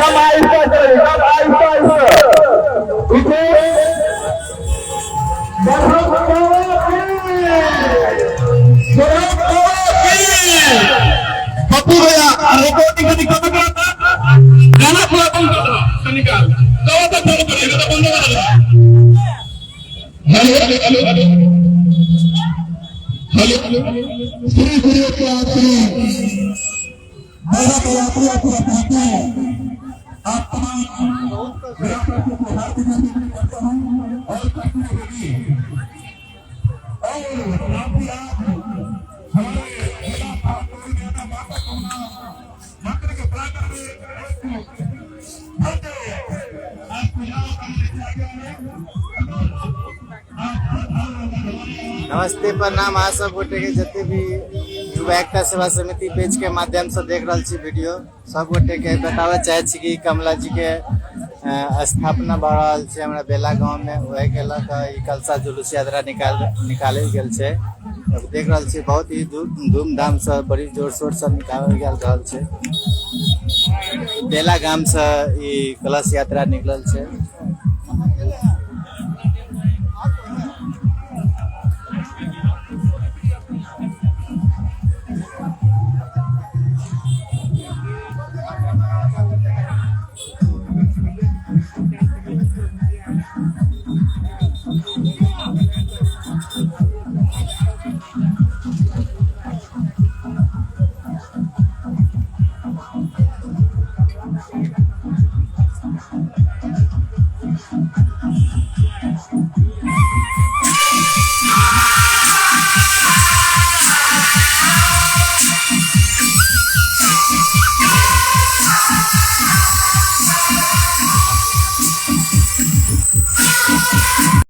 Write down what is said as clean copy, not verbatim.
एकदम आहिस्ता चले, एकदम आहिस्ता आहिस्ता। पप्पू भैया रिकॉर्डिंग कधी कमी करता गाना थोड़ा कम कर दो निकाल कवा तक चालू करेगा तो बंद कर दो। Hello hello hello hello Shri गुरु के आश्री मेरा यात्री आपको बताते हैं आप तमाम यात्रा को हार्दिक अभिनंदन करता हूं और सफल होगी और आप भी आप हमारे जिला पार्टी नेता माता कौना मात्र के बराबर में आपको यहाँ करने चाहिए नमस्ते प्रणाम आ सब गोटे के जते भी युवा एकता सेवा समिति पेज के माध्यम से देख रहा छी वीडियो सब गोटे के बतावे चाहे छी कि कमला जी के स्थापना भ रहल छै हमरा बेला गांव में वही के लक ई कलसा जुलूस यात्रा निकालल गेल छै। अब देख रहल छी बहुत ही धूमधाम से बड़ी जोर शोर से निकालल गेल रहल छै। बेला गांव से ई कलश यात्रा निकलल छै।